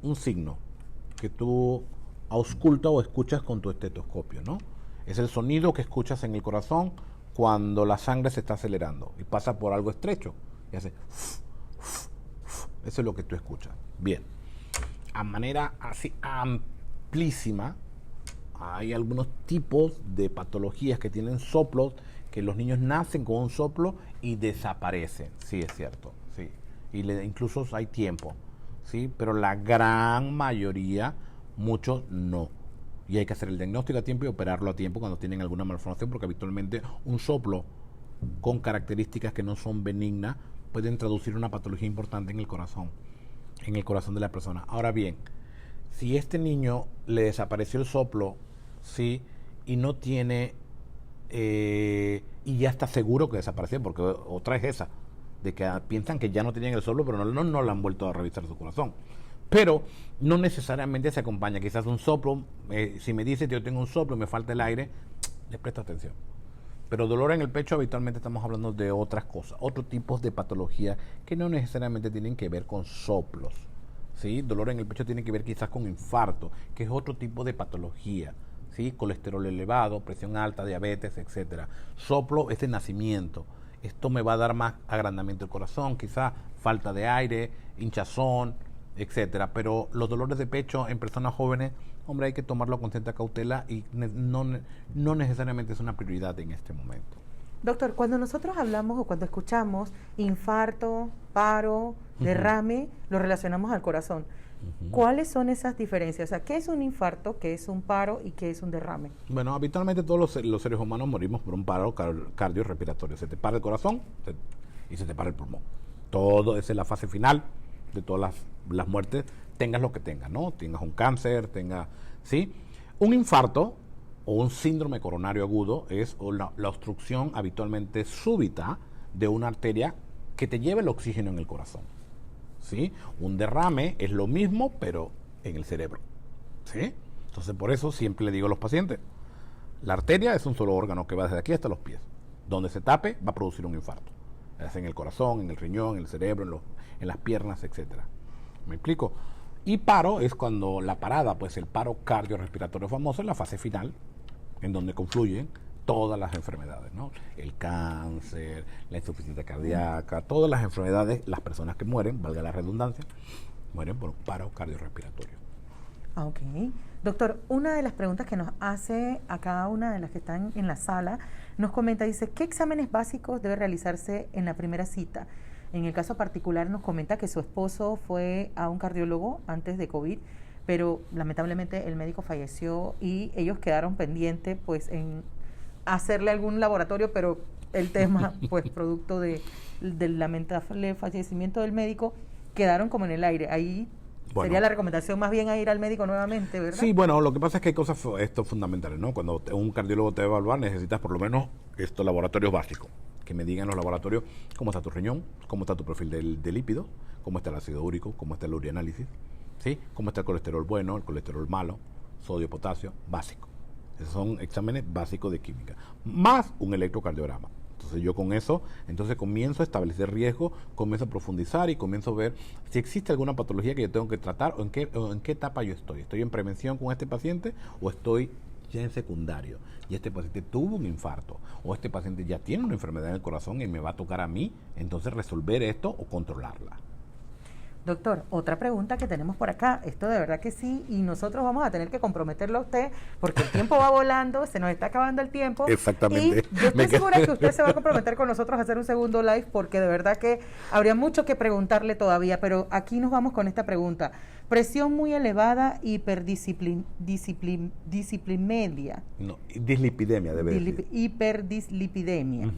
un signo que tú auscultas o escuchas con tu estetoscopio, ¿no? Es el sonido que escuchas en el corazón cuando la sangre se está acelerando y pasa por algo estrecho y hace eso es lo que tú escuchas. Bien, a manera así amplísima hay algunos tipos de patologías que tienen soplos, que los niños nacen con un soplo y desaparecen, sí es cierto, sí, y incluso hay tiempo, sí, pero la gran mayoría, muchos no, y hay que hacer el diagnóstico a tiempo y operarlo a tiempo cuando tienen alguna malformación, porque habitualmente un soplo con características que no son benignas pueden traducir una patología importante en el corazón de la persona. Ahora bien, si este niño le desapareció el soplo, sí, y no tiene y ya está seguro que desapareció, porque otra es esa, de que piensan que ya no tenían el soplo, pero no le han vuelto a revisar su corazón. Pero no necesariamente se acompaña, quizás un soplo, si me dice que yo tengo un soplo y me falta el aire, les presto atención. Pero dolor en el pecho habitualmente estamos hablando de otras cosas, otros tipos de patología que no necesariamente tienen que ver con soplos, ¿sí? Dolor en el pecho tiene que ver quizás con infarto, que es otro tipo de patología, ¿sí? Colesterol elevado, presión alta, diabetes, etcétera. Soplo es de nacimiento. Esto me va a dar más agrandamiento del corazón, quizás falta de aire, hinchazón, etcétera. Pero los dolores de pecho en personas jóvenes, hombre, hay que tomarlo con cierta cautela y no necesariamente es una prioridad en este momento. Doctor, cuando nosotros hablamos o cuando escuchamos infarto, paro, derrame, lo relacionamos al corazón. ¿Cuáles son esas diferencias? O sea, ¿qué es un infarto, qué es un paro y qué es un derrame? Bueno, habitualmente todos los seres humanos morimos por un paro cardiorrespiratorio. Se te para el corazón y se te para el pulmón. Todo, esa es la fase final de todas las muertes, tengas lo que tengas, ¿no? Tengas un cáncer, ¿sí? Un infarto o un síndrome coronario agudo es la obstrucción habitualmente súbita de una arteria que te lleva el oxígeno en el corazón, ¿sí? Un derrame es lo mismo, pero en el cerebro, ¿sí? Entonces, por eso siempre le digo a los pacientes, la arteria es un solo órgano que va desde aquí hasta los pies. Donde se tape, va a producir un infarto. Es en el corazón, en el riñón, en el cerebro, en las piernas, etcétera. ¿Me explico? Y paro es cuando la parada, pues el paro cardiorrespiratorio famoso es la fase final, en donde confluyen todas las enfermedades, ¿no? El cáncer, la insuficiencia cardíaca, todas las enfermedades, las personas que mueren, valga la redundancia, mueren por un paro cardiorrespiratorio. Ok. Doctor, una de las preguntas que nos hace a cada una de las que están en la sala, nos comenta, dice, ¿qué exámenes básicos debe realizarse en la primera cita? En el caso particular nos comenta que su esposo fue a un cardiólogo antes de COVID, pero lamentablemente el médico falleció y ellos quedaron pendientes pues en hacerle algún laboratorio, pero el tema pues producto del lamentable fallecimiento del médico quedaron como en el aire. Ahí sería la recomendación más bien a ir al médico nuevamente, ¿verdad? Sí, bueno, lo que pasa es que hay cosas fundamentales, ¿no? Cuando un cardiólogo te va a evaluar necesitas por lo menos estos laboratorios básicos, que me digan los laboratorios cómo está tu riñón, cómo está tu perfil de lípido, cómo está el ácido úrico, cómo está el urianálisis, ¿sí? Cómo está el colesterol bueno, el colesterol malo, sodio, potasio, básico. Esos son exámenes básicos de química, más un electrocardiograma. Entonces yo con eso, comienzo a establecer riesgo, comienzo a profundizar y comienzo a ver si existe alguna patología que yo tengo que tratar o en qué etapa yo estoy. ¿Estoy en prevención con este paciente o estoy ya en secundario? Y este paciente tuvo un infarto o este paciente ya tiene una enfermedad en el corazón y me va a tocar a mí, entonces resolver esto o controlarla. Doctor, otra pregunta que tenemos por acá, esto de verdad que sí, y nosotros vamos a tener que comprometerlo a usted, porque el tiempo va volando, se nos está acabando el tiempo. Exactamente. Y yo estoy segura que usted se va a comprometer con nosotros a hacer un segundo live, porque de verdad que habría mucho que preguntarle todavía, pero aquí nos vamos con esta pregunta. Presión muy elevada, hiperdislipidemia. No, dislipidemia debe decir. Hiperdislipidemia.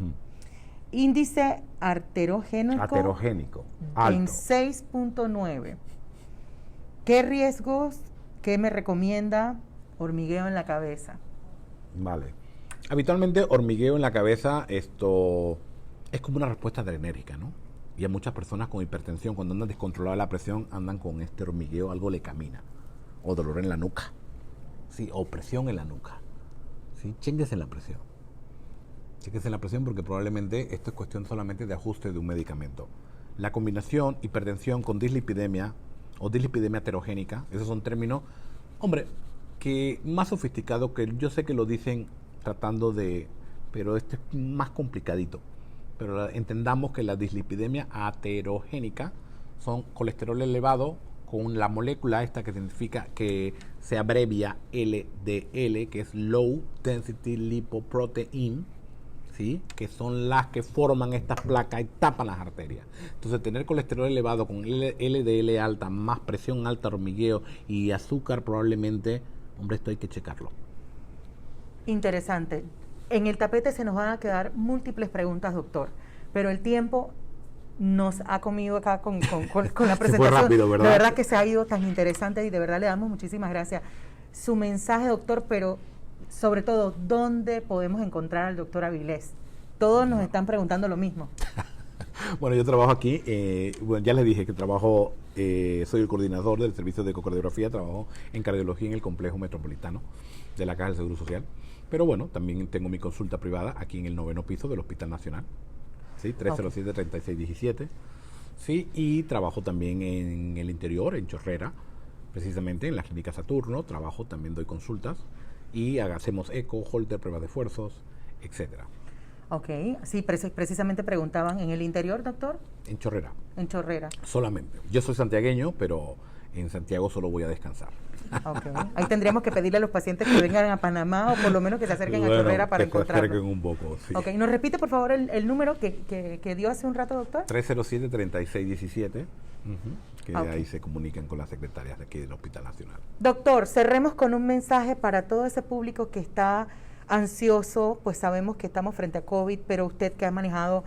Índice arterogénico alto. En 6.9. ¿Qué riesgos, qué me recomienda? Hormigueo en la cabeza. Vale. Habitualmente hormigueo en la cabeza, esto es como una respuesta adrenérgica, ¿no? Y a muchas personas con hipertensión, cuando andan descontrolada la presión, andan con este hormigueo, algo le camina. O dolor en la nuca. Sí, o presión en la nuca. Sí, chénguese en la presión. Chéquese en la presión porque probablemente esto es cuestión solamente de ajuste de un medicamento. La combinación hipertensión con dislipidemia o dislipidemia heterogénica, esos son términos, hombre, que más sofisticado, que yo sé que lo dicen tratando de, pero este es más complicadito. Pero entendamos que la dislipidemia heterogénica son colesterol elevado con la molécula esta que significa que se abrevia LDL, que es Low Density Lipoprotein, ¿sí? Que son las que forman estas placas y tapan las arterias. Entonces, tener colesterol elevado con LDL alta, más presión alta, hormigueo y azúcar, probablemente, hombre, esto hay que checarlo. Interesante. En el tapete se nos van a quedar múltiples preguntas, doctor, pero el tiempo nos ha comido acá con la presentación. Fue rápido, ¿verdad? De verdad que se ha ido tan interesante y de verdad le damos muchísimas gracias. Su mensaje, doctor, pero sobre todo, ¿dónde podemos encontrar al doctor Avilés? Todos nos están preguntando lo mismo. Bueno, yo trabajo aquí, bueno, ya les dije que trabajo, soy el coordinador del servicio de ecocardiografía, trabajo en cardiología en el complejo metropolitano de la Caja del Seguro Social, pero bueno, también tengo mi consulta privada aquí en el 9º piso del Hospital Nacional, ¿sí? 307-3617, ¿sí? Y trabajo también en el interior, en Chorrera, precisamente en la Clínica Saturno, trabajo, también doy consultas, y hacemos eco, holter, pruebas de esfuerzos, etcétera. Ok, sí, precisamente preguntaban en el interior, doctor, En Chorrera, en Chorrera. solamente. Yo soy santiagueño, pero en Santiago solo voy a descansar. Ok, ahí tendríamos que pedirle a los pacientes que vengan a Panamá o por lo menos que se acerquen a Chorrera para que se acerquen encontrarlo. un poco, sí. Ok, ¿nos repite por favor el número que dio hace un rato, doctor? 307-3617, que Ok. ahí se comunican con las secretarias de aquí del Hospital Nacional. Doctor, cerremos con un mensaje para todo ese público que está ansioso, pues sabemos que estamos frente a COVID, pero usted que ha manejado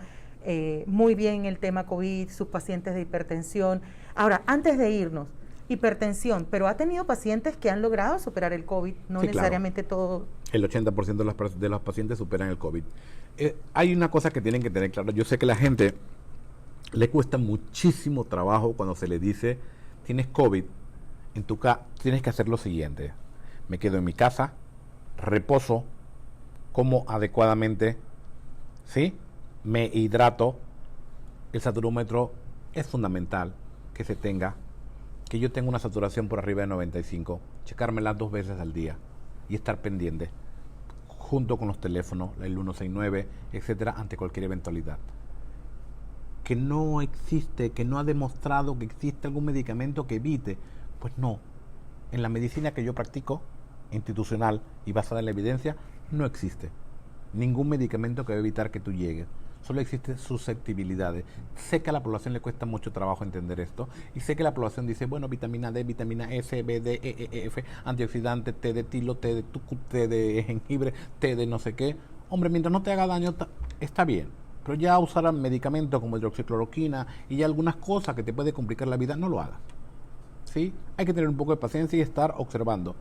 muy bien el tema COVID, sus pacientes de hipertensión. Ahora, antes de irnos, hipertensión, pero ha tenido pacientes que han logrado superar el COVID, no Sí, necesariamente todo. El 80% de los pacientes superan el COVID. Hay una cosa que tienen que tener claro. Yo sé que a la gente le cuesta muchísimo trabajo cuando se le dice, tienes COVID, en tu casa tienes que hacer lo siguiente. Me quedo en mi casa, reposo, como adecuadamente, ¿sí? Me hidrato. El saturómetro es fundamental que se tenga, que yo tenga una saturación por arriba de 95, checármela 2 veces al día y estar pendiente, junto con los teléfonos, el 169, etcétera, ante cualquier eventualidad. Que no existe, que no ha demostrado que existe algún medicamento que evite, pues no. En la medicina que yo practico, institucional y basada en la evidencia, no existe ningún medicamento que va a evitar que tú llegues. Solo existen susceptibilidades. Sé que a la población le cuesta mucho trabajo entender esto y sé que la población dice, bueno, vitamina D, vitamina S, B, D, E, F, antioxidante, té de tilo, té de tucu, té de jengibre, té de no sé qué. Hombre, mientras no te haga daño, está bien. Pero ya usar medicamentos como hidroxicloroquina y ya algunas cosas que te puede complicar la vida, no lo hagas. ¿Sí? Hay que tener un poco de paciencia y estar observando.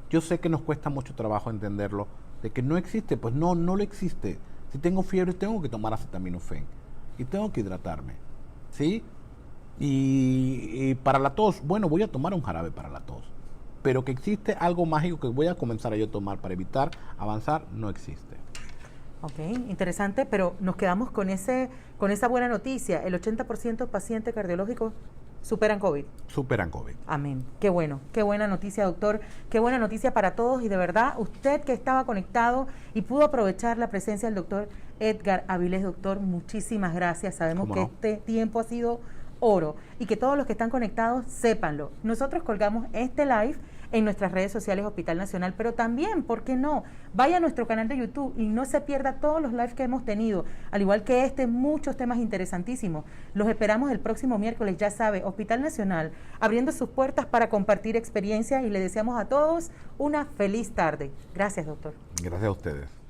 Yo sé que nos cuesta mucho trabajo entenderlo, de que no existe, pues no lo existe. Si tengo fiebre, tengo que tomar acetaminofén y tengo que hidratarme, ¿sí? Y para la tos, bueno, voy a tomar un jarabe para la tos, pero que existe algo mágico que voy a comenzar a yo tomar para evitar avanzar, no existe. Ok, interesante, pero nos quedamos con esa buena noticia. El 80% de pacientes cardiológicos superan COVID. Superan COVID. Amén. Qué bueno, qué buena noticia, doctor. Qué buena noticia para todos y de verdad, usted que estaba conectado y pudo aprovechar la presencia del doctor Edgar Avilés, doctor, muchísimas gracias. Sabemos que este tiempo ha sido oro y que todos los que están conectados sépanlo. Nosotros colgamos este live en nuestras redes sociales Hospital Nacional, pero también, ¿por qué no? Vaya a nuestro canal de YouTube y no se pierda todos los lives que hemos tenido, al igual que muchos temas interesantísimos. Los esperamos el próximo miércoles, ya sabe, Hospital Nacional, abriendo sus puertas para compartir experiencias y le deseamos a todos una feliz tarde. Gracias, doctor. Gracias a ustedes.